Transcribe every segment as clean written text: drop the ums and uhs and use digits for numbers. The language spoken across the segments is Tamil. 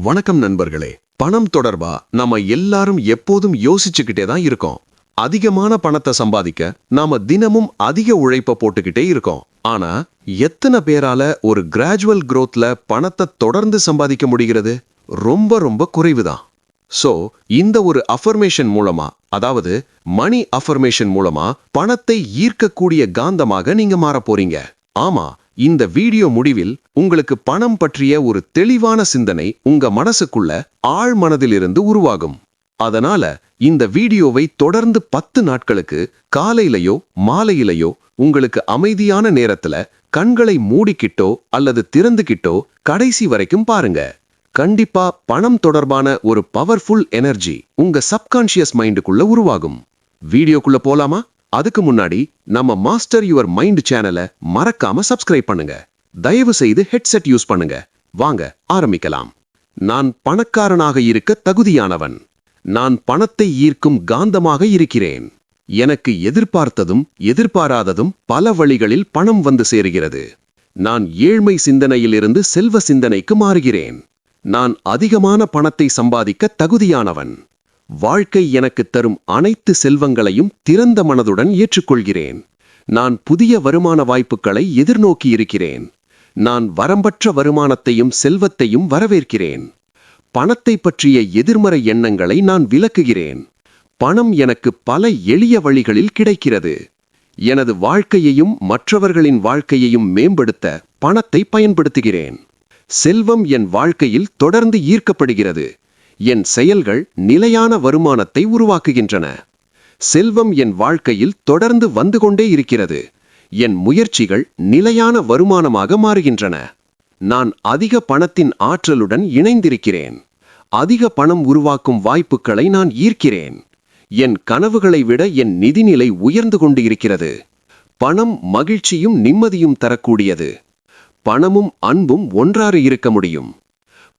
வணக்கம் நண்பர்களே. பணம் தொடர்பா நாம எல்லாரும் எப்போதும் யோசிச்சுக்கிட்டே தான் இருக்கோம். அதிகமான பணத்தை சம்பாதிக்க நாம தினமும் அதிக உழைப்ப போட்டுக்கிட்டே இருக்கோம். ஆனா எத்தனை பேரால ஒரு கிராஜுவல் growthல பணத்தை தொடர்ந்து சம்பாதிக்க முடிகிறது? ரொம்ப ரொம்ப குறைவுதான். சோ இந்த ஒரு அஃபர்மேஷன் மூலமா, அதாவது மணி அஃபர்மேஷன் மூலமா பணத்தை ஈர்க்கக்கூடிய காந்தமாக நீங்க மாற போறீங்க. ஆமா, இந்த வீடியோ முடிவில் உங்களுக்கு பணம் பற்றிய ஒரு தெளிவான சிந்தனை உங்க மனசுக்குள்ள ஆழ் மனதிலிருந்து உருவாகும். அதனால இந்த வீடியோவை தொடர்ந்து 10 நாட்களுக்கு காலையிலையோ மாலையிலையோ உங்களுக்கு அமைதியான நேரத்துல கண்களை மூடிக்கிட்டோ அல்லது திறந்துகிட்டோ கடைசி வரைக்கும் பாருங்க. கண்டிப்பா பணம் தொடர்பான ஒரு பவர்ஃபுல் எனர்ஜி உங்க சப்கான்ஷியஸ் மைண்டுக்குள்ள உருவாகும். வீடியோக்குள்ள போலாமா? அதுக்கு முன்னாடி நம்ம மாஸ்டர் யுவர் மைண்ட் சேனலை மறக்காம சப்ஸ்கிரைப் பண்ணுங்க. தயவு செய்து ஹெட்செட் யூஸ் பண்ணுங்க. வாங்க ஆரம்பிக்கலாம். நான் பணக்காரனாக இருக்க தகுதியானவன். நான் பணத்தை ஈர்க்கும் காந்தமாக இருக்கிறேன். எனக்கு எதிர்பார்த்ததும் எதிர்பாராததும் பல வழிகளில் பணம் வந்து சேருகிறது. நான் ஏழ்மை சிந்தனையிலிருந்து செல்வ சிந்தனைக்கு மாறுகிறேன். நான் அதிகமான பணத்தை சம்பாதிக்க தகுதியானவன். வாழ்க்கை எனக்கு தரும் அனைத்து செல்வங்களையும் திறந்த மனதுடன் ஏற்றுக்கொள்கிறேன். நான் புதிய வருமான வாய்ப்புகளை எதிர்நோக்கி இருக்கிறேன். நான் வரம்பற்ற வருமானத்தையும் செல்வத்தையும் வரவேற்கிறேன். பணத்தை பற்றிய எதிர்மறை எண்ணங்களை நான் விலக்குகிறேன். பணம் எனக்கு பல எளிய வழிகளில் கிடைக்கிறது. எனது வாழ்க்கையையும் மற்றவர்களின் வாழ்க்கையையும் மேம்படுத்த பணத்தை பயன்படுத்துகிறேன். செல்வம் என் வாழ்க்கையில் தொடர்ந்து ஈர்க்கப்படுகிறது. என் செயல்கள் நிலையான வருமானத்தை உருவாக்குகின்றன. செல்வம் என் வாழ்க்கையில் தொடர்ந்து வந்து கொண்டே இருக்கிறது. என் முயற்சிகள் நிலையான வருமானமாக மாறுகின்றன. நான் அதிக பணத்தின் ஆற்றலுடன் இணைந்திருக்கிறேன். அதிக பணம் உருவாக்கும் வாய்ப்புகளை நான் ஈர்க்கிறேன். என் கனவுகளை விட என் நிதிநிலை உயர்ந்து கொண்டு இருக்கிறது. பணம் மகிழ்ச்சியும் நிம்மதியும் தரக்கூடியது. பணமும் அன்பும் ஒன்றாறு இருக்க முடியும்.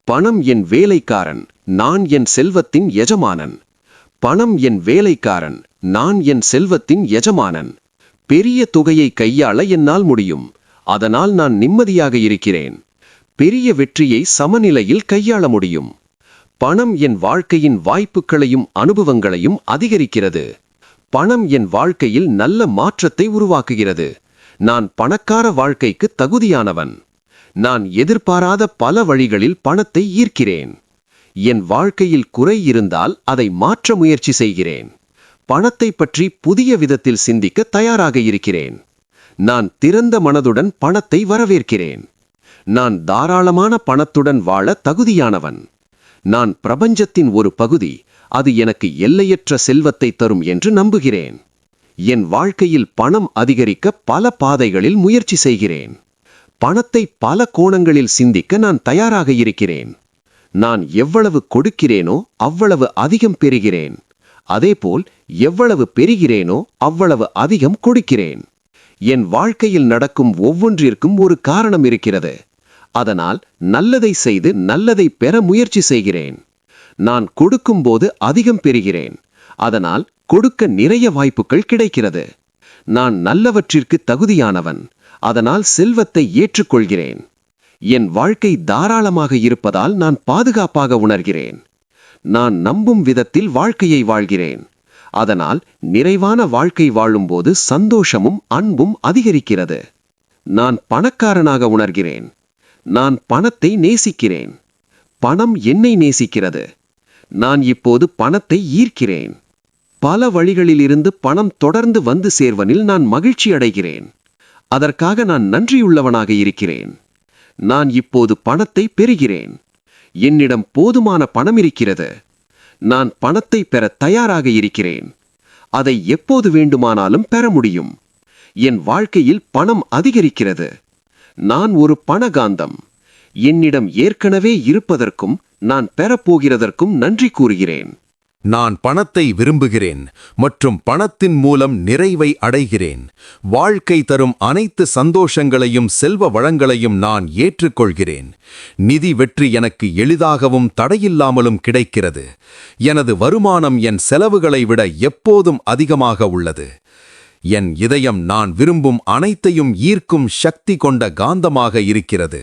பணம் என் வேலைக்காரன், நான் என் செல்வத்தின் எஜமானன். பணம் என் வேலைக்காரன், நான் என் செல்வத்தின் எஜமானன். பெரிய தொகையை கையாள என்னால் முடியும். அதனால் நான் நிம்மதியாக இருக்கிறேன். பெரிய வெற்றியை சமநிலையில் கையாள முடியும். பணம் என் வாழ்க்கையின் வாய்ப்புகளையும் அனுபவங்களையும் அதிகரிக்கிறது. பணம் என் வாழ்க்கையில் நல்ல மாற்றத்தை உருவாக்குகிறது. நான் பணக்கார வாழ்க்கைக்கு தகுதியானவன். நான் எதிர்பாராத பல வழிகளில் பணத்தை ஈர்க்கிறேன். என் வாழ்க்கையில் குறை இருந்தால் அதை மாற்ற முயற்சி செய்கிறேன். பணத்தை பற்றி புதிய விதத்தில் சிந்திக்க தயாராக இருக்கிறேன். நான் திறந்த மனதுடன் பணத்தை வரவேற்கிறேன். நான் தாராளமான பணத்துடன் வாழ தகுதியானவன். நான் பிரபஞ்சத்தின் ஒரு பகுதி. அது எனக்கு எல்லையற்ற செல்வத்தை தரும் என்று நம்புகிறேன். என் வாழ்க்கையில் பணம் அதிகரிக்க பல பாதைகளில் முயற்சி செய்கிறேன். பணத்தை பல கோணங்களில் சிந்திக்க நான் தயாராக இருக்கிறேன். நான் எவ்வளவு கொடுக்கிறேனோ அவ்வளவு அதிகம் பெறுகிறேன். அதேபோல் எவ்வளவு பெறுகிறேனோ அவ்வளவு அதிகம் கொடுக்கிறேன். என் வாழ்க்கையில் நடக்கும் ஒவ்வொன்றிற்கும் ஒரு காரணம் இருக்கிறது. அதனால் நல்லதை செய்து நல்லதை பெற முயற்சி செய்கிறேன். நான் கொடுக்கும்போது அதிகம் பெறுகிறேன். அதனால் கொடுக்க நிறைய வாய்ப்புகள் கிடைக்கிறது. நான் நல்லவற்றிற்கு தகுதியானவன். அதனால் செல்வத்தை ஏற்றுக்கொள்கிறேன். என் வாழ்க்கை தாராளமாக இருப்பதால் நான் பாதுகாப்பாக உணர்கிறேன். நான் நம்பும் விதத்தில் வாழ்க்கையை வாழ்கிறேன். அதனால் நிறைவான வாழ்க்கை வாழும்போது சந்தோஷமும் அன்பும் அதிகரிக்கிறது. நான் பணக்காரனாக உணர்கிறேன். நான் பணத்தை நேசிக்கிறேன். பணம் என்னை நேசிக்கிறது. நான் இப்போது பணத்தை ஈர்க்கிறேன். பல வழிகளிலிருந்து பணம் தொடர்ந்து வந்து சேர்வனில் நான் மகிழ்ச்சி அடைகிறேன். அதற்காக நான் நன்றியுள்ளவனாக இருக்கிறேன். நான் இப்போது பணத்தை பெறுகிறேன். என்னிடம் போதுமான பணம் இருக்கிறது. நான் பணத்தை பெற தயாராக இருக்கிறேன். அதை எப்போது வேண்டுமானாலும் பெற முடியும். என் வாழ்க்கையில் பணம் அதிகரிக்கிறது. நான் ஒரு பணகாந்தம். என்னிடம் ஏற்கனவே இருப்பதற்கும் நான் பெறப்போகிறதற்கும் நன்றி கூறுகிறேன். நான் பணத்தை விரும்புகிறேன் மற்றும் பணத்தின் மூலம் நிறைவை அடைகிறேன். வாழ்க்கை தரும் அனைத்து சந்தோஷங்களையும் செல்வ வளங்களையும் நான் ஏற்றுக்கொள்கிறேன். நிதி வெற்றி எனக்கு எளிதாகவும் தடையில்லாமலும் கிடைக்கிறது. எனது வருமானம் என் செலவுகளை விட எப்போதும் அதிகமாக உள்ளது. என் இதயம் நான் விரும்பும் அனைத்தையும் ஈர்க்கும் சக்தி கொண்ட காந்தமாக இருக்கிறது.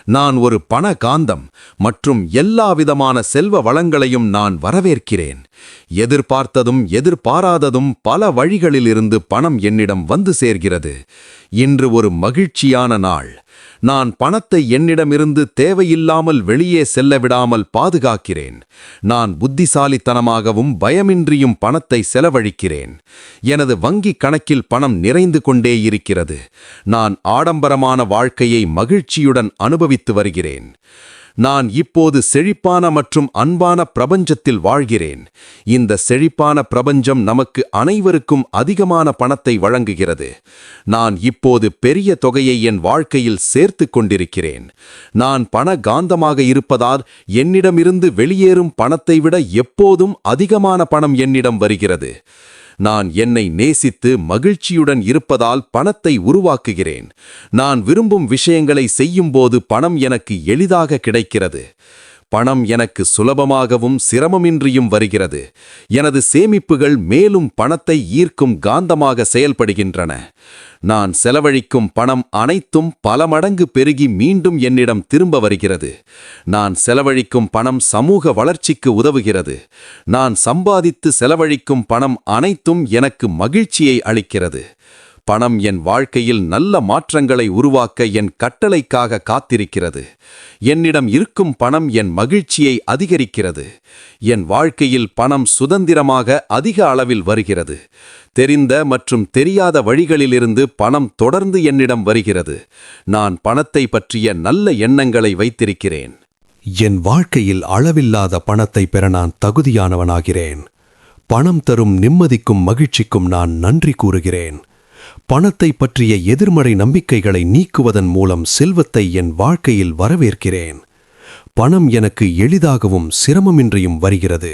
நான் ஒரு பண காந்தம் மற்றும் எல்லாவிதமான செல்வ வளங்களையும் நான் வரவேற்கிறேன். எதிர்பார்த்ததும் எதிர்பாராததும் பல வழிகளிலிருந்து பணம் என்னிடம் வந்து சேர்கிறது. இன்று ஒரு மகிழ்ச்சியான நாள். நான் பணத்தை என்னிடமிருந்து தேவையில்லாமல் வெளியே செல்ல விடாமல் பாதுகாக்கிறேன். நான் புத்திசாலித்தனமாகவும் பயமின்றியும் பணத்தை செலவழிக்கிறேன். எனது வங்கிக் கணக்கில் பணம் நிறைந்து கொண்டே இருக்கிறது. நான் ஆடம்பரமான வாழ்க்கையை மகிழ்ச்சியுடன் அனுபவித்து வருகிறேன். நான் இப்போது செழிப்பான மற்றும் அன்பான பிரபஞ்சத்தில் வாழ்கிறேன். இந்த செழிப்பான பிரபஞ்சம் நமக்கு அனைவருக்கும் அதிகமான பணத்தை வழங்குகிறது. நான் இப்போது பெரிய தொகையை என் வாழ்க்கையில் சேர்த்து கொண்டிருக்கிறேன். நான் பண காந்தமாக இருப்பதால் என்னிடமிருந்து வெளியேறும் பணத்தை விட எப்போதும் அதிகமான பணம் என்னிடம் வருகிறது. நான் என்னை நேசித்து மகிழ்ச்சியுடன் இருப்பதால் பணத்தை உருவாக்குகிறேன். நான் விரும்பும் விஷயங்களை செய்யும்போது பணம் எனக்கு எளிதாக கிடைக்கிறது. பணம் எனக்கு சுலபமாகவும் சிரமமின்றியும் வருகிறது. எனது சேமிப்புகள் மேலும் பணத்தை ஈர்க்கும் காந்தமாக செயல்படுகின்றன. நான் செலவழிக்கும் பணம் அனைத்தும் பல மடங்கு பெருகி மீண்டும் என்னிடம் திரும்ப வருகிறது. நான் செலவழிக்கும் பணம் சமூக வளர்ச்சிக்கு உதவுகிறது. நான் சம்பாதித்து செலவழிக்கும் பணம் அனைத்தும் எனக்கு மகிழ்ச்சியை அளிக்கிறது. பணம் என் வாழ்க்கையில் நல்ல மாற்றங்களை உருவாக்க என் கட்டளைக்காக காத்திருக்கிறது. என்னிடம் இருக்கும் பணம் என் மகிழ்ச்சியை அதிகரிக்கிறது. என் வாழ்க்கையில் பணம் சுதந்திரமாக அதிக அளவில் வருகிறது. தெரிந்த மற்றும் தெரியாத வழிகளிலிருந்து பணம் தொடர்ந்து என்னிடம் வருகிறது. நான் பணத்தை பற்றிய நல்ல எண்ணங்களை வைத்திருக்கிறேன். என் வாழ்க்கையில் அளவில்லாத பணத்தை பெற நான் தகுதியானவனாகிறேன். பணம் தரும் நிம்மதிக்கும் மகிழ்ச்சிக்கும் நான் நன்றி கூறுகிறேன். பணத்தை பற்றிய எதிர்மறை நம்பிக்கைகளை நீக்குவதன் மூலம் செல்வத்தை என் வாழ்க்கையில் வரவேற்கிறேன். பணம் எனக்கு எளிதாகவும் சிரமமின்றியும் வருகிறது.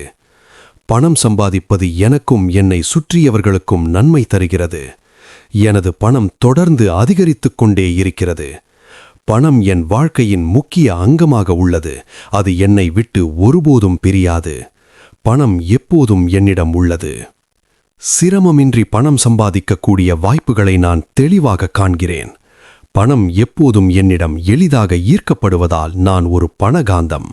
பணம் சம்பாதிப்பது எனக்கும் என்னை சுற்றியவர்களுக்கும் நன்மை தருகிறது. எனது பணம் தொடர்ந்து அதிகரித்துக் கொண்டே இருக்கிறது. பணம் என் வாழ்க்கையின் முக்கிய அங்கமாக உள்ளது. அது என்னை விட்டு ஒருபோதும் பிரியாது. பணம் எப்போதும் என்னிடம் உள்ளது. சிரமமின்றி பணம் சம்பாதிக்கக்கூடிய வாய்ப்புகளை நான் தெளிவாக காண்கிறேன். பணம் எப்போதும் என்னிடம் எளிதாக ஈர்க்கப்படுவதால் நான் ஒரு பணகாந்தம்.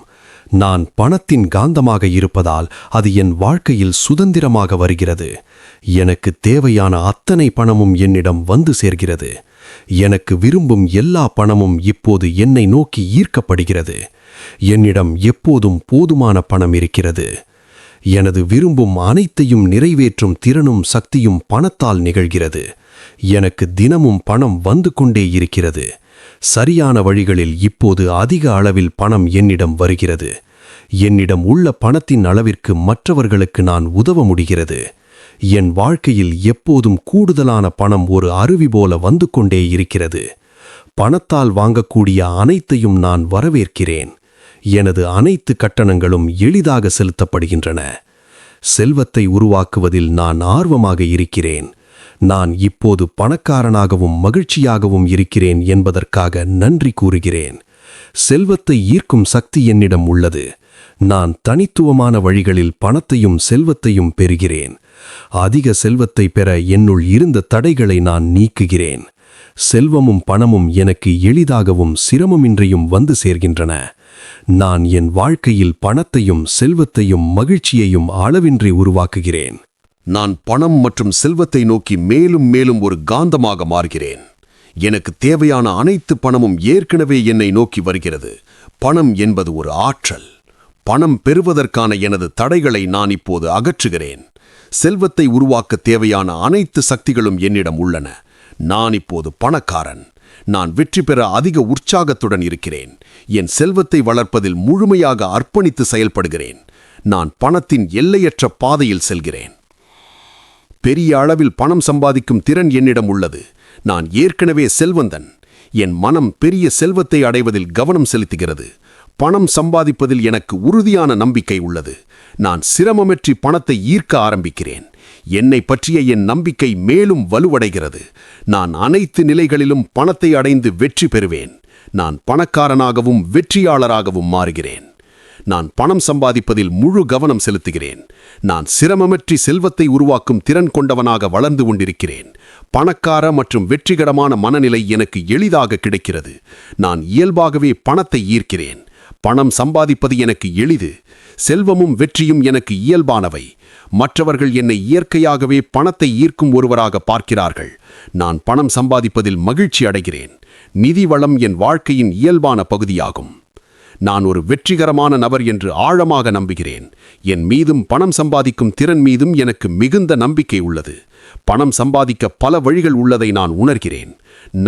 நான் பணத்தின் காந்தமாக இருப்பதால் அது என் வாழ்க்கையில் சுதந்திரமாக வருகிறது. எனக்கு தேவையான அத்தனை பணமும் என்னிடம் வந்து சேர்கிறது. எனக்கு விரும்பும் எல்லா பணமும் இப்போது என்னை நோக்கி ஈர்க்கப்படுகிறது. என்னிடம் எப்போதும் போதுமான பணம் இருக்கிறது. எனது விரும்பும் அனைத்தையும் நிறைவேற்றும் திறனும் சக்தியும் பணத்தால் நிகழ்கிறது. எனக்கு தினமும் பணம் வந்து கொண்டே இருக்கிறது. சரியான வழிகளில் இப்போது அதிக அளவில் பணம் என்னிடம் வருகிறது. என்னிடம் உள்ள பணத்தின் அளவிற்கு மற்றவர்களுக்கு நான் உதவ முடிகிறது. என் வாழ்க்கையில் எப்போதும் கூடுதலான பணம் ஒரு அருவி போல வந்து கொண்டே இருக்கிறது. பணத்தால் வாங்கக்கூடிய அனைத்தையும் நான் வரவேற்கிறேன். எனது அனைத்து கட்டணங்களும் எளிதாக செலுத்தப்படுகின்றன. செல்வத்தை உருவாக்குவதில் நான் ஆர்வமாக இருக்கிறேன். நான் இப்போது பணக்காரனாகவும் மகிழ்ச்சியாகவும் இருக்கிறேன் என்பதற்காக நன்றி கூறுகிறேன். செல்வத்தை ஈர்க்கும் சக்தி என்னிடம் உள்ளது. நான் தனித்துவமான வழிகளில் பணத்தையும் செல்வத்தையும் பெறுகிறேன். அதிக செல்வத்தை பெற என்னுள் இருந்த தடைகளை நான் நீக்குகிறேன். செல்வமும் பணமும் எனக்கு எளிதாகவும் சிரமமின்றியும் வந்து சேர்கின்றன. நான் என் வாழ்க்கையில் பணத்தையும் செல்வத்தையும் மகிழ்ச்சியையும் அளவின்றி உருவாக்குகிறேன். நான் பணம் மற்றும் செல்வத்தை நோக்கி மேலும் மேலும் ஒரு காந்தமாக மாறுகிறேன். எனக்கு தேவையான அனைத்து பணமும் ஏற்கனவே என்னை நோக்கி வருகிறது. பணம் என்பது ஒரு ஆற்றல். பணம் பெறுவதற்கான எனது தடைகளை நான் இப்போது அகற்றுகிறேன். செல்வத்தை உருவாக்க தேவையான அனைத்து சக்திகளும் என்னிடம் உள்ளன. நான் இப்போது பணக்காரன். நான் வெற்றி பெற அதிக உற்சாகத்துடன் இருக்கிறேன். என் செல்வத்தை வளர்ப்பதில் முழுமையாக அர்ப்பணித்து செயல்படுகிறேன். நான் பணத்தின் எல்லையற்ற பாதையில் செல்கிறேன். பெரிய அளவில் பணம் சம்பாதிக்கும் திறன் என்னிடம் உள்ளது. நான் ஏற்கனவே செல்வந்தன். என் மனம் பெரிய செல்வத்தை அடைவதில் கவனம் செலுத்துகிறது. பணம் சம்பாதிப்பதில் எனக்கு உறுதியான நம்பிக்கை உள்ளது. நான் சிரமமின்றி பணத்தை ஈர்க்க ஆரம்பிக்கிறேன். என்னை பற்றிய என் நம்பிக்கை மேலும் வலுவடைகிறது. நான் அனைத்து நிலைகளிலும் பணத்தை அடைந்து வெற்றி பெறுவேன். நான் பணக்காரனாகவும் வெற்றியாளராகவும் மாறுகிறேன். நான் பணம் சம்பாதிப்பதில் முழு கவனம் செலுத்துகிறேன். நான் சிரமமற்றி செல்வத்தை உருவாக்கும் திறன் கொண்டவனாக வளர்ந்து கொண்டிருக்கிறேன். பணக்கார மற்றும் வெற்றிகரமான மனநிலை எனக்கு எளிதாக கிடைக்கிறது. நான் இயல்பாகவே பணத்தை ஈர்க்கிறேன். பணம் சம்பாதிப்பது எனக்கு எளிது. செல்வமும் வெற்றியும் எனக்கு இயல்பானவை. மற்றவர்கள் என்னை இயற்கையாகவே பணத்தை ஈர்க்கும் ஒருவராக பார்க்கிறார்கள். நான் பணம் சம்பாதிப்பதில் மகிழ்ச்சி அடைகிறேன். நிதி வளம் என் வாழ்க்கையின் இயல்பான பகுதியாகும். நான் ஒரு வெற்றிகரமான நபர் என்று ஆழமாக நம்புகிறேன். என் மீதும் பணம் சம்பாதிக்கும் திறன் மீதும் எனக்கு மிகுந்த நம்பிக்கை உள்ளது. பணம் சம்பாதிக்க பல வழிகள் உள்ளதை நான் உணர்கிறேன்.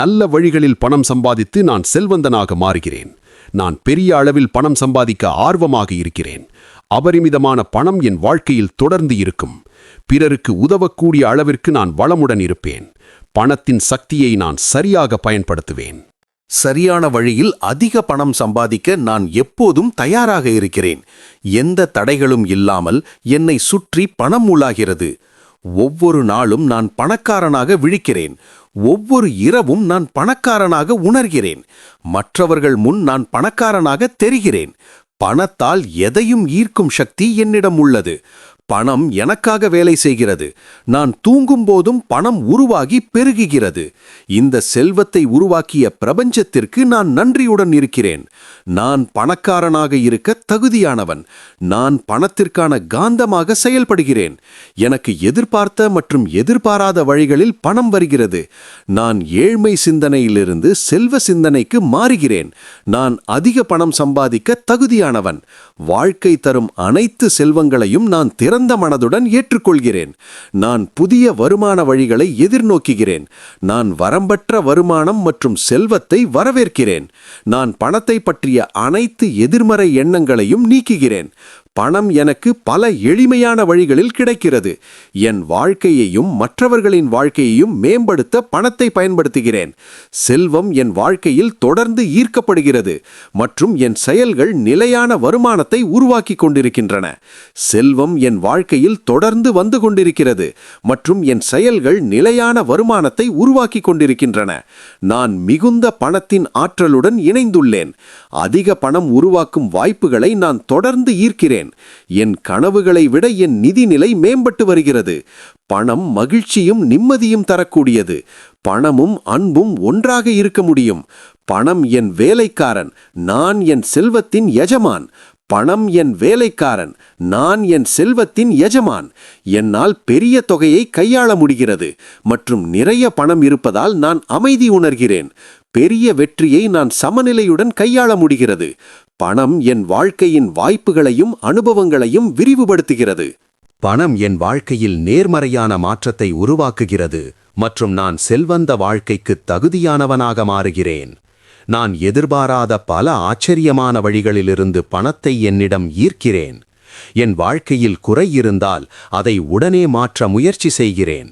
நல்ல வழிகளில் பணம் சம்பாதித்து நான் செல்வந்தனாக மாறுகிறேன். நான் பெரிய அளவில் பணம் சம்பாதிக்க ஆர்வமாக இருக்கிறேன். அபரிமிதமான பணம் என் வாழ்க்கையில் தொடர்ந்து இருக்கும். பிறருக்கு உதவக்கூடிய அளவிற்கு நான் வளமுடன் இருப்பேன். பணத்தின் சக்தியை நான் சரியாக பயன்படுத்துவேன். சரியான வழியில் அதிக பணம் சம்பாதிக்க நான் எப்போதும் தயாராக இருக்கிறேன். எந்த தடைகளும் இல்லாமல் என்னை சுற்றி பணம் உலாகிறது. ஒவ்வொரு நாளும் நான் பணக்காரனாக விழிக்கிறேன். ஒவ்வொரு இரவும் நான் பணக்காரனாக உணர்கிறேன். மற்றவர்கள் முன் நான் பணக்காரனாக தெரிகிறேன். பணத்தால் எதையும் ஈர்க்கும் சக்தி என்னிடம் உள்ளது. பணம் எனக்காக வேலை செய்கிறது. நான் தூங்கும் போதும் பணம் உருவாகி பெருகுகிறது. இந்த செல்வத்தை உருவாக்கிய பிரபஞ்சத்திற்கு நான் நன்றியுடன் இருக்கிறேன். நான் பணக்காரனாக இருக்க தகுதியானவன். நான் பணத்திற்கான காந்தமாக செயல்படுகிறேன். எனக்கு எதிர்பார்த்த மற்றும் எதிர்பாராத வழிகளில் பணம் வருகிறது. நான் ஏழ்மை சிந்தனையிலிருந்து செல்வ சிந்தனைக்கு மாறுகிறேன். நான் அதிக பணம் சம்பாதிக்க தகுதியானவன். வாழ்க்கை தரும் அனைத்து செல்வங்களையும் நான் திறந்த மனதுடன் ஏற்றுக்கொள்கிறேன். நான் புதிய வருமான வழிகளை எதிர்நோக்குகிறேன். நான் வரம்பற்ற வருமானம் மற்றும் செல்வத்தை வரவேற்கிறேன். நான் பணத்தை பற்றிய அனைத்து எதிர்மறை எண்ணங்களையும் நீக்குகிறேன். பணம் எனக்கு பல எளிமையான வழிகளில் கிடைக்கிறது. என் வாழ்க்கையையும் மற்றவர்களின் வாழ்க்கையையும் மேம்படுத்த பணத்தை பயன்படுத்துகிறேன். செல்வம் என் வாழ்க்கையில் தொடர்ந்து ஈர்க்கப்படுகிறது மற்றும் என் செயல்கள் நிலையான வருமானத்தை உருவாக்கி கொண்டிருக்கின்றன. செல்வம் என் வாழ்க்கையில் தொடர்ந்து வந்து கொண்டிருக்கிறது மற்றும் என் செயல்கள் நிலையான வருமானத்தை உருவாக்கி கொண்டிருக்கின்றன. நான் மிகுந்த பணத்தின் ஆற்றலுடன் இணைந்துள்ளேன். அதிக பணம் உருவாக்கும் வாய்ப்புகளை நான் தொடர்ந்து ஈர்க்கிறேன். என் கனவுகளை விட என் நிதிநிலை மேம்பட்டு வருகிறது. பணம் மகிழ்ச்சியும் நிம்மதியும் தரக்கூடியது. பணமும் அன்பும் ஒன்றாக இருக்க முடியும். பணம் என் வேலைக்காரன், நான் என் செல்வத்தின் எஜமான். பணம் என் வேலைக்காரன், நான் என் செல்வத்தின் எஜமான். என்னால் பெரிய தொகையை கையாள முடிகிறது மற்றும் நிறைய பணம் இருப்பதால் நான் அமைதி உணர்கிறேன். பெரிய வெற்றியை நான் சமநிலையுடன் கையாள முடிகிறது. பணம் என் வாழ்க்கையின் வாய்ப்புகளையும் அனுபவங்களையும் விரிவுபடுத்துகிறது. பணம் என் வாழ்க்கையில் நேர்மறையான மாற்றத்தை உருவாக்குகிறது மற்றும் நான் செல்வந்த வாழ்க்கைக்கு தகுதியானவனாக மாறுகிறேன். நான் எதிர்பாராத பல ஆச்சரியமான வழிகளிலிருந்து பணத்தை என்னிடம் ஈர்க்கிறேன். என் வாழ்க்கையில் குறை இருந்தால் அதை உடனே மாற்ற முயற்சி செய்கிறேன்.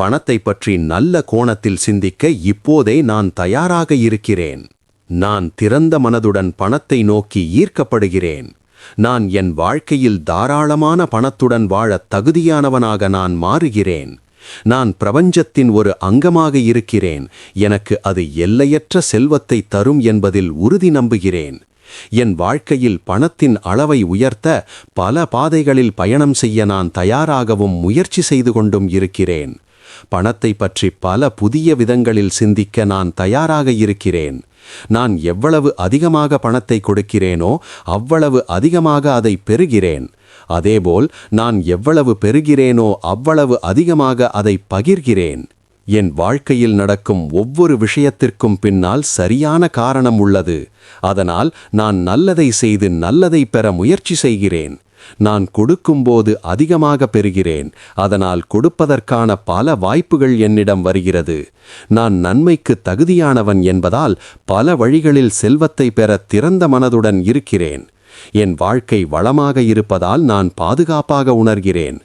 பணத்தை பற்றி நல்ல கோணத்தில் சிந்திக்க இப்போதே நான் தயாராக இருக்கிறேன். நான் திறந்த மனதுடன் பணத்தை நோக்கி ஈர்க்கப்படுகிறேன். நான் என் வாழ்க்கையில் தாராளமான பணத்துடன் வாழ தகுதியானவனாக நான் மாறுகிறேன். நான் பிரபஞ்சத்தின் ஒரு அங்கமாக இருக்கிறேன். எனக்கு அது எல்லையற்ற செல்வத்தை தரும் என்பதில் உறுதி நம்புகிறேன். என் வாழ்க்கையில் பணத்தின் அளவை உயர்த்த பல பாதைகளில் பயணம் செய்ய நான் தயாராகவும் முயற்சி செய்து கொண்டும் இருக்கிறேன். பணத்தை பற்றி பல புதிய விதங்களில் சிந்திக்க நான் தயாராக இருக்கிறேன். நான் எவ்வளவு அதிகமாக பணத்தை கொடுக்கிறேனோ அவ்வளவு அதிகமாக அதை பெறுகிறேன். அதேபோல் நான் எவ்வளவு பெறுகிறேனோ அவ்வளவு அதிகமாக அதை பகிர்கிறேன். என் வாழ்க்கையில் நடக்கும் ஒவ்வொரு விஷயத்திற்கும் பின்னால் சரியான காரணம் உள்ளது. அதனால் நான் நல்லதை செய்து நல்லதை பெற முயற்சி செய்கிறேன். நான் கொடுக்கும்போது அதிகமாக பெறுகிறேன். அதனால் கொடுப்பதற்கான பல வாய்ப்புகள் என்னிடம் வருகிறது. நான் நன்மைக்கு தகுதியானவன் என்பதால் பல வழிகளில் செல்வத்தை பெற திறந்த மனதுடன் இருக்கிறேன். என் வாழ்க்கை வளமாக இருப்பதால் நான் பாதுகாப்பாக உணர்கிறேன்.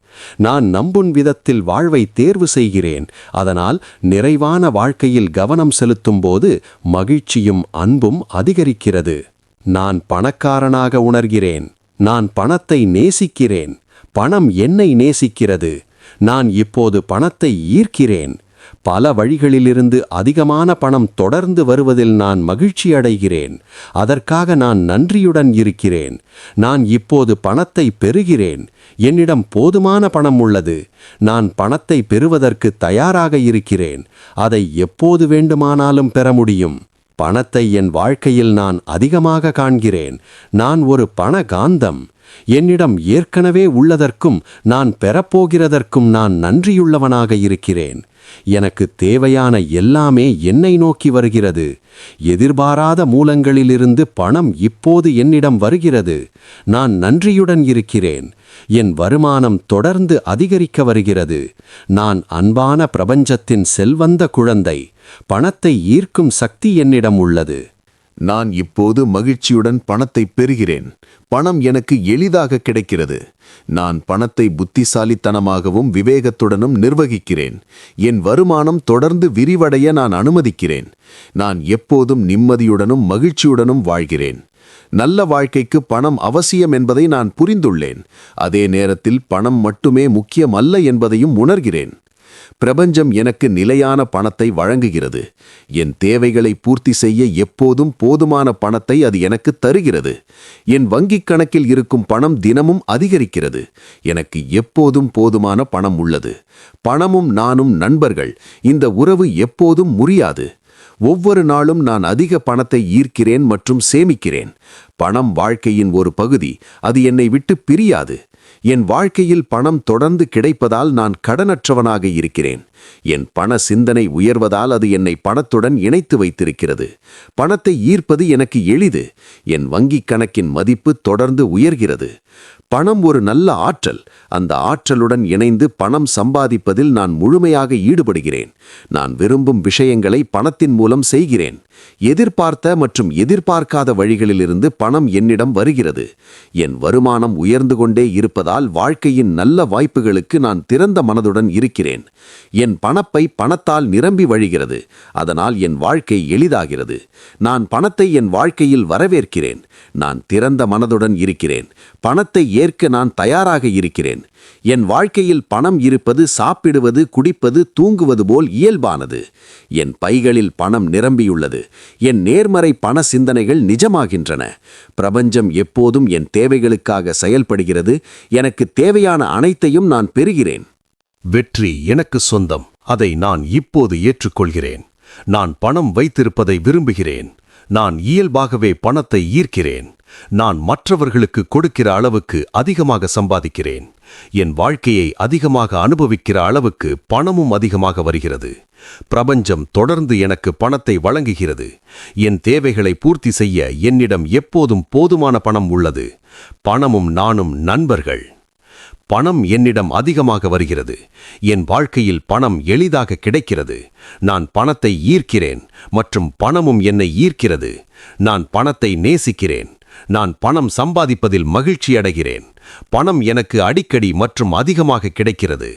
நான் நம்பும் விதத்தில் வாழ்வை தேர்வு செய்கிறேன். அதனால் நிறைவான வாழ்க்கையில் கவனம் செலுத்தும் போது மகிழ்ச்சியும் அன்பும் அதிகரிக்கிறது. நான் பணக்காரனாக உணர்கிறேன். நான் பணத்தை நேசிக்கிறேன். பணம் என்னை நேசிக்கிறது. நான் இப்போது பணத்தை ஈர்க்கிறேன். பல வழிகளிலிருந்து அதிகமான பணம் தொடர்ந்து வருவதில் நான் மகிழ்ச்சி அடைகிறேன். அதற்காக நான் நன்றியுடன் இருக்கிறேன். நான் இப்போது பணத்தை பெறுகிறேன். என்னிடம் போதுமான பணம் உள்ளது. நான் பணத்தை பெறுவதற்கு தயாராக இருக்கிறேன். அதை எப்போது வேண்டுமானாலும் பெற முடியும். பணத்தை என் வாழ்க்கையில் நான் அதிகமாக காண்கிறேன். நான் ஒரு பண காந்தம். என்னிடம் ஏற்கனவே உள்ளதற்கும் நான் பெறப்போகிறதற்கும் நான் நன்றியுள்ளவனாக இருக்கிறேன். எனக்கு தேவையான எல்லாமே என்னை நோக்கி வருகிறது. எதிர்பாராத மூலங்களிலிருந்து பணம் இப்போது என்னிடம் வருகிறது. நான் நன்றியுடன் இருக்கிறேன். என் வருமானம் தொடர்ந்து அதிகரிக்க வருகிறது. நான் அன்பான பிரபஞ்சத்தின் செல்வந்த குழந்தை. பணத்தை ஈர்க்கும் சக்தி என்னிடம் உள்ளது. நான் இப்போது மகிழ்ச்சியுடன் பணத்தை பெறுகிறேன். பணம் எனக்கு எளிதாக கிடைக்கிறது. நான் பணத்தை புத்திசாலித்தனமாகவும் விவேகத்துடனும் நிர்வகிக்கிறேன். என் வருமானம் தொடர்ந்து விரிவடைய நான் அனுமதிக்கிறேன். நான் எப்போதும் நிம்மதியுடனும் மகிழ்ச்சியுடனும் வாழ்கிறேன். நல்ல வாழ்க்கைக்கு பணம் அவசியம் என்பதை நான் புரிந்துள்ளேன். அதே நேரத்தில் பணம் மட்டுமே முக்கியமல்ல என்பதையும் உணர்கிறேன். பிரபஞ்சம் எனக்கு நிலையான பணத்தை வழங்குகிறது. என் தேவைகளை பூர்த்தி செய்ய எப்போதும் போதுமான பணத்தை அது எனக்கு தருகிறது. என் வங்கிக் கணக்கில் இருக்கும் பணம் தினமும் அதிகரிக்கிறது. எனக்கு எப்போதும் போதுமான பணம் உள்ளது. பணமும் நானும் நண்பர்கள். இந்த உறவு எப்போதும் முறியாது. ஒவ்வொரு நாளும் நான் அதிக பணத்தை ஈர்க்கிறேன் மற்றும் சேமிக்கிறேன். பணம் வாழ்க்கையின் ஒரு பகுதி. அது என்னை விட்டு பிரியாது. என் வாழ்க்கையில் பணம் தொடர்ந்து கிடைப்பதால் நான் கடனற்றவனாக இருக்கிறேன். என் பண சிந்தனை உயர்வதால் அது என்னை பணத்துடன் இணைத்து வைத்திருக்கிறது. பணத்தை ஈர்ப்பது எனக்கு எளிது. என் வங்கிக் கணக்கின் மதிப்பு தொடர்ந்து உயர்கிறது. பணம் ஒரு நல்ல ஆற்றல். அந்த ஆற்றலுடன் இணைந்து பணம் சம்பாதிப்பதில் நான் முழுமையாக ஈடுபடுகிறேன். நான் விரும்பும் விஷயங்களை பணத்தின் மூலம் செய்கிறேன். எதிர்பார்த்த மற்றும் எதிர்பார்க்காத வழிகளிலிருந்து பணம் என்னிடம் வருகிறது. என் வருமானம் உயர்ந்து கொண்டே இருப்பதால் வாழ்க்கையின் நல்ல வாய்ப்புகளுக்கு நான் திறந்த மனதுடன் இருக்கிறேன். என் பணப்பை பணத்தால் நிரம்பி வழிகிறது. அதனால் என் வாழ்க்கை எளிதாகிறது. நான் பணத்தை என் வாழ்க்கையில் வரவேற்கிறேன். நான் திறந்த மனதுடன் இருக்கிறேன். பணத்தை ஏற்க நான் தயாராக இருக்கிறேன். என் வாழ்க்கையில் பணம் இருப்பது சாப்பிடுவது, குடிப்பது, தூங்குவது போல் இயல்பானது. என் பைகளில் பணம் நிரம்பியுள்ளது. என் நேர்மறை பண சிந்தனைகள் நிஜமாகின்றன. பிரபஞ்சம் எப்போதும் என் தேவைகளுக்காக செயல்படுகிறது. எனக்கு தேவையான அனைத்தையும் நான் பெறுகிறேன். வெற்றி எனக்கு சொந்தம். அதை நான் இப்போது ஏற்றுக்கொள்கிறேன். நான் பணம் வைத்திருப்பதை விரும்புகிறேன். நான் இயல்பாகவே பணத்தை ஈர்க்கிறேன். நான் மற்றவர்களுக்கு கொடுக்கிற அளவுக்கு அதிகமாக சம்பாதிக்கிறேன். என் வாழ்க்கையை அதிகமாக அனுபவிக்கிற அளவுக்கு பணமும் அதிகமாக வருகிறது. பிரபஞ்சம் தொடர்ந்து எனக்கு பணத்தை வழங்குகிறது. என் தேவைகளை பூர்த்தி செய்ய என்னிடம் எப்போதும் போதுமான பணம் உள்ளது. பணமும் நானும் நண்பர்கள். பணம் என்னிடம் அதிகமாக வருகிறது. என் வாழ்க்கையில் பணம் எளிதாக கிடைக்கிறது. நான் பணத்தை ஈர்க்கிறேன் மற்றும் பணமும் என்னை ஈர்க்கிறது. நான் பணத்தை நேசிக்கிறேன். நான் பணம் சம்பாதிப்பதில் மகிழ்ச்சி அடைகிறேன். பணம் எனக்கு அடிக்கடி மற்றும் அதிகமாக கிடைக்கிறது.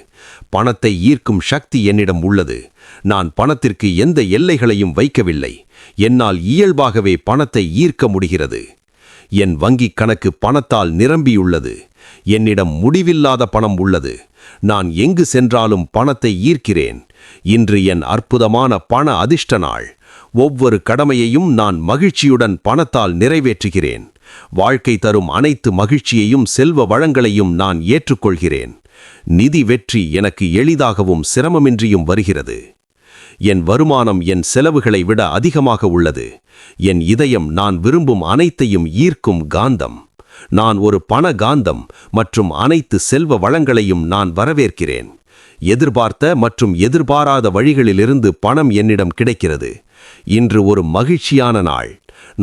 பணத்தை ஈர்க்கும் சக்தி என்னிடம் உள்ளது. நான் பணத்திற்கு எந்த எல்லைகளையும் வைக்கவில்லை. என்னால் இயல்பாகவே பணத்தை ஈர்க்க முடிகிறது. என் வங்கிக் கணக்கு பணத்தால் நிரம்பியுள்ளது. என்னிடம் முடிவில்லாத பணம் உள்ளது. நான் எங்கு சென்றாலும் பணத்தை ஈர்க்கிறேன். இன்று என் அற்புதமான பண அதிர்ஷ்ட நாள். ஒவ்வொரு கடமையையும் நான் மகிழ்ச்சியுடன் பணத்தால் நிறைவேற்றுகிறேன். வாழ்க்கை தரும் அனைத்து மகிழ்ச்சியையும் செல்வ வளங்களையும் நான் ஏற்றுக்கொள்கிறேன். நிதி வெற்றி எனக்கு எளிதாகவும் சிரமமின்றியும் வருகிறது. என் வருமானம் என் செலவுகளை விட அதிகமாக உள்ளது. என் இதயம் நான் விரும்பும் அனைத்தையும் ஈர்க்கும் காந்தம். நான் ஒரு பண காந்தம் மற்றும் அனைத்து செல்வ வளங்களையும் நான் வரவேற்கிறேன். எதிர்பார்த்த மற்றும் எதிர்பாராத வழிகளிலிருந்து பணம் என்னிடம் கிடைக்கிறது. இன்று ஒரு மகிழ்ச்சியான நாள்.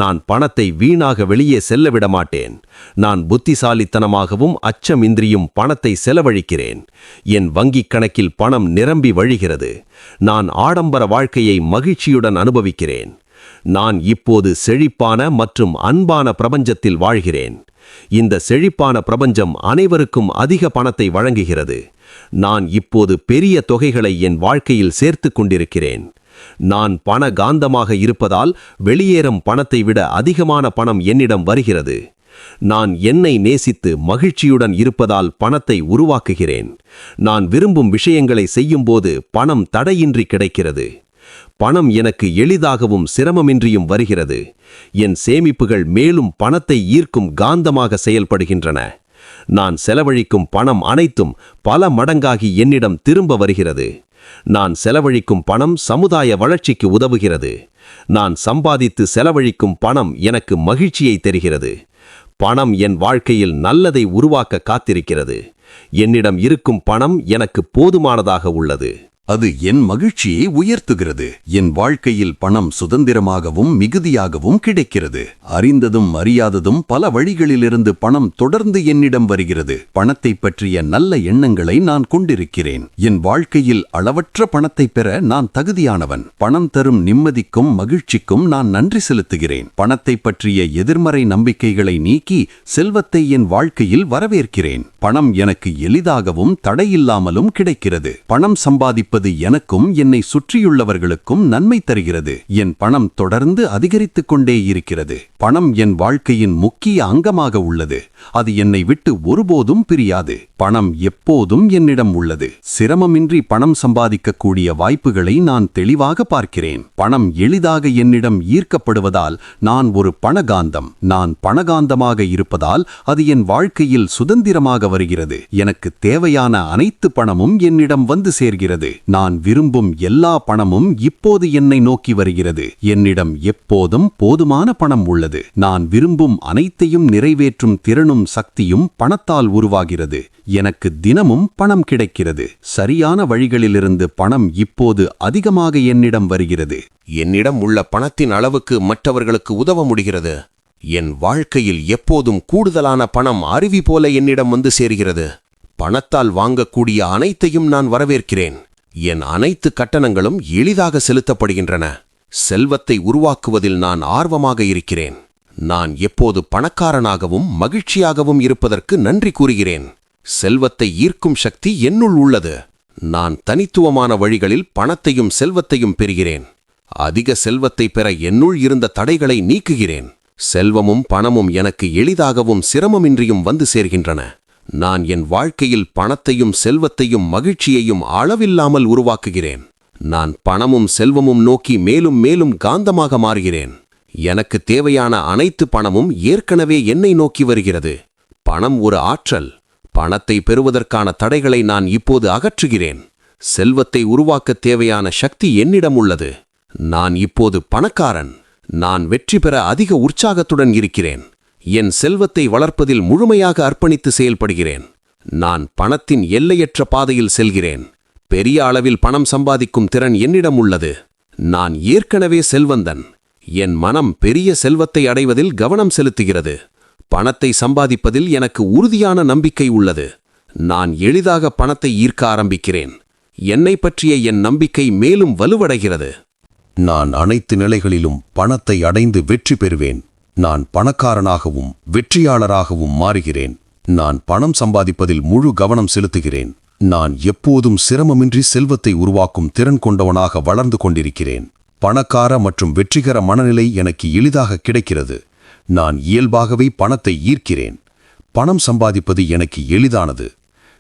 நான் பணத்தை வீணாக வெளியே செல்ல விட மாட்டேன். நான் புத்திசாலித்தனமாகவும் அச்சமின்றியும் பணத்தை செலவழிக்கிறேன். என் வங்கிக் கணக்கில் பணம் நிரம்பி வழிகிறது. நான் ஆடம்பர வாழ்க்கையை மகிழ்ச்சியுடன் அனுபவிக்கிறேன். நான் இப்போது செழிப்பான மற்றும் அன்பான பிரபஞ்சத்தில் வாழ்கிறேன். இந்த செழிப்பான பிரபஞ்சம் அனைவருக்கும் அதிக பணத்தை வழங்குகிறது. நான் இப்போது பெரிய தொகைகளை என் வாழ்க்கையில் சேர்த்து கொண்டிருக்கிறேன். நான் பண காந்தமாக இருப்பதால் வெளியேறும் பணத்தை விட அதிகமான பணம் என்னிடம் வருகிறது. நான் என்னை நேசித்து மகிழ்ச்சியுடன் இருப்பதால் பணத்தை உருவாக்குகிறேன். நான் விரும்பும் விஷயங்களை செய்யும்போது பணம் தடையின்றி கிடைக்கிறது. பணம் எனக்கு எளிதாகவும் சிரமமின்றியும் வருகிறது. என் சேமிப்புகள் மேலும் பணத்தை ஈர்க்கும் காந்தமாக செயல்படுகின்றன. நான் செலவழிக்கும் பணம் அனைத்தும் பல மடங்காகி என்னிடம் திரும்ப வருகிறது. நான் செலவழிக்கும் பணம் சமுதாய வளர்ச்சிக்கு உதவுகிறது. நான் சம்பாதித்து செலவழிக்கும் பணம் எனக்கு மகிழ்ச்சியை தருகிறது. பணம் என் வாழ்க்கையில் நல்லதை உருவாக்க காத்திருக்கிறது. என்னிடம் இருக்கும் பணம் எனக்கு போதுமானதாக உள்ளது. அது என் மகிழ்ச்சியை உயர்த்துகிறது. என் வாழ்க்கையில் பணம் சுதந்திரமாகவும் மிகுதியாகவும் கிடைக்கிறது. அறிந்ததும் அறியாததும் பல வழிகளிலிருந்து பணம் தொடர்ந்து என்னிடம் வருகிறது. பணத்தை பற்றிய நல்ல எண்ணங்களை நான் கொண்டிருக்கிறேன். என் வாழ்க்கையில் அளவற்ற பணத்தை பெற நான் தகுதியானவன். பணம் தரும் நிம்மதிக்கும் மகிழ்ச்சிக்கும் நான் நன்றி செலுத்துகிறேன். பணத்தை பற்றிய எதிர்மறை நம்பிக்கைகளை நீக்கி செல்வத்தை என் வாழ்க்கையில் வரவேற்கிறேன். பணம் எனக்கு எளிதாகவும் தடையில்லாமலும் கிடைக்கிறது. பணம் சம்பாதிப்பது எனக்கும் என்னை சுற்றியுள்ளவர்களுக்கும் நன்மை தருகிறது. என் பணம் தொடர்ந்து அதிகரித்துக் கொண்டே இருக்கிறது. பணம் என் வாழ்க்கையின் முக்கிய அங்கமாக உள்ளது. அது என்னை விட்டு ஒருபோதும் பிரியாது. பணம் எப்போதும் என்னிடம் உள்ளது. சிரமமின்றி பணம் சம்பாதிக்கக்கூடிய வாய்ப்புகளை நான் தெளிவாக பார்க்கிறேன். பணம் எளிதாக என்னிடம் ஈர்க்கப்படுவதால் நான் ஒரு பணகாந்தம். நான் பணகாந்தமாக இருப்பதால் அது என் வாழ்க்கையில் சுதந்திரமாக வருகிறது. எனக்கு தேவையான அனைத்து பணமும் என்னிடம் வந்து சேர்கிறது. நான் விரும்பும் எல்லா பணமும் இப்போது என்னை நோக்கி வருகிறது. என்னிடம் எப்போதும் போதுமான பணம் உள்ளது. நான் விரும்பும் அனைத்தையும் நிறைவேற்றும் திறனும் சக்தியும் பணத்தால் உருவாகிறது. எனக்கு தினமும் பணம் கிடைக்கிறது. சரியான வழிகளிலிருந்து பணம் இப்போது அதிகமாக என்னிடம் வருகிறது. என்னிடம் உள்ள பணத்தின் அளவுக்கு மற்றவர்களுக்கு உதவ முடிகிறது. என் வாழ்க்கையில் எப்போதும் கூடுதலான பணம் அருவி போல என்னிடம் வந்து சேர்கிறது. பணத்தால் வாங்கக்கூடிய அனைத்தையும் நான் வரவேற்கிறேன். என் அனைத்து கட்டணங்களும் எளிதாக செலுத்தப்படுகின்றன. செல்வத்தை உருவாக்குவதில் நான் ஆர்வமாக இருக்கிறேன். நான் எப்போது பணக்காரனாகவும் மகிழ்ச்சியாகவும் இருப்பதற்கு நன்றி கூறுகிறேன். செல்வத்தை ஈர்க்கும் சக்தி என்னுள் உள்ளது. நான் தனித்துவமான வழிகளில் பணத்தையும் செல்வத்தையும் பெறுகிறேன். அதிக செல்வத்தை பெற என்னுள் இருந்த தடைகளை நீக்குகிறேன். செல்வமும் பணமும் எனக்கு எளிதாகவும் சிரமமின்றியும் வந்து சேர்கின்றன. நான் என் வாழ்க்கையில் பணத்தையும் செல்வத்தையும் மகிழ்ச்சியையும் அளவில்லாமல் உருவாக்குகிறேன். நான் பணமும் செல்வமும் நோக்கி மேலும் மேலும் காந்தமாக மாறுகிறேன். எனக்கு தேவையான அனைத்து பணமும் ஏற்கனவே என்னை நோக்கி வருகிறது. பணம் ஒரு ஆற்றல். பணத்தை பெறுவதற்கான தடைகளை நான் இப்போது அகற்றுகிறேன். செல்வத்தை உருவாக்க தேவையான சக்தி என்னிடம் உள்ளது. நான் இப்போது பணக்காரன். நான் வெற்றி பெற அதிக உற்சாகத்துடன் இருக்கிறேன். என் செல்வத்தை வளர்ப்பதில் முழுமையாக அர்ப்பணித்து செயல்படுகிறேன். நான் பணத்தின் எல்லையற்ற பாதையில் செல்கிறேன். பெரிய அளவில் பணம் சம்பாதிக்கும் திறன் என்னிடம் உள்ளது. நான் ஏற்கனவே செல்வந்தன். என் மனம் பெரிய செல்வத்தை அடைவதில் கவனம் செலுத்துகிறது. பணத்தை சம்பாதிப்பதில் எனக்கு உறுதியான நம்பிக்கை உள்ளது. நான் எளிதாக பணத்தை ஈர்க்க ஆரம்பிக்கிறேன். என்னை பற்றிய என் நம்பிக்கை மேலும் வலுவடைகிறது. நான் அனைத்து நிலைகளிலும் பணத்தை அடைந்து வெற்றி பெறுவேன். நான் பணக்காரனாகவும் வெற்றியாளராகவும் மாறுகிறேன். நான் பணம் சம்பாதிப்பதில் முழு கவனம் செலுத்துகிறேன். நான் எப்போதும் சிரமமின்றி செல்வத்தை உருவாக்கும் திறன் கொண்டவனாக வளர்ந்து கொண்டிருக்கிறேன். பணக்கார மற்றும் வெற்றிகர மனநிலை எனக்கு எளிதாக கிடைக்கிறது. நான் இயல்பாகவே பணத்தை ஈர்க்கிறேன். பணம் சம்பாதிப்பது எனக்கு எளிதானது.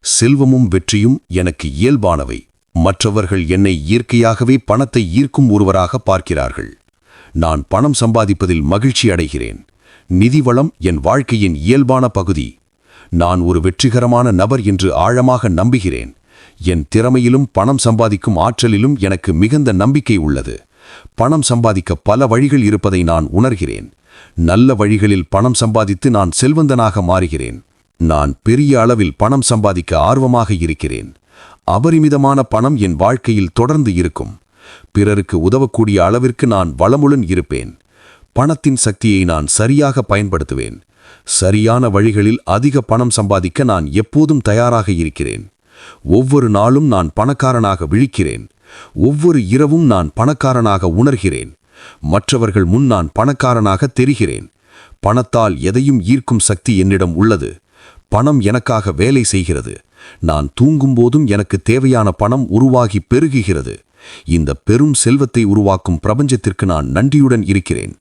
செல்வமும் வெற்றியும் எனக்கு இயல்பானவை. மற்றவர்கள் என்னை இயற்கையாகவே பணத்தை ஈர்க்கும் ஒருவராக பார்க்கிறார்கள். நான் பணம் சம்பாதிப்பதில் மகிழ்ச்சி அடைகிறேன். நிதி வளம் என் வாழ்க்கையின் இயல்பான பகுதி. நான் ஒரு வெற்றிகரமான நபர் என்று ஆழமாக நம்புகிறேன். என் திறமையிலும் பணம் சம்பாதிக்கும் ஆற்றலிலும் எனக்கு மிகுந்த நம்பிக்கை உள்ளது. பணம் சம்பாதிக்க பல வழிகள் இருப்பதை நான் உணர்கிறேன். நல்ல வழிகளில் பணம் சம்பாதித்து நான் செல்வந்தனாக மாறுகிறேன். நான் பெரிய அளவில் பணம் சம்பாதிக்க ஆர்வமாக இருக்கிறேன். அபரிமிதமான பணம் என் வாழ்க்கையில் தொடர்ந்து இருக்கும். பிறருக்கு உதவக்கூடிய அளவிற்கு நான் வளமுடன் இருப்பேன். பணத்தின் சக்தியை நான் சரியாக பயன்படுத்துவேன். சரியான வழிகளில் அதிக பணம் சம்பாதிக்க நான் எப்போதும் தயாராக இருக்கிறேன். ஒவ்வொரு நாளும் நான் பணக்காரனாக விழிக்கிறேன். ஒவ்வொரு இரவும் நான் பணக்காரனாக உணர்கிறேன். மற்றவர்கள் முன் நான் பணக்காரனாக தெரிகிறேன். பணத்தால் எதையும் ஈர்க்கும் சக்தி என்னிடம் உள்ளது. பணம் எனக்காக வேலை செய்கிறது. நான் தூங்கும்போதும் எனக்கு தேவையான பணம் உருவாகி பெருகுகிறது. இந்த பெரும் செல்வத்தை உருவாக்கும் பிரபஞ்சத்திற்கு நான் நன்றியுடன் இருக்கிறேன்.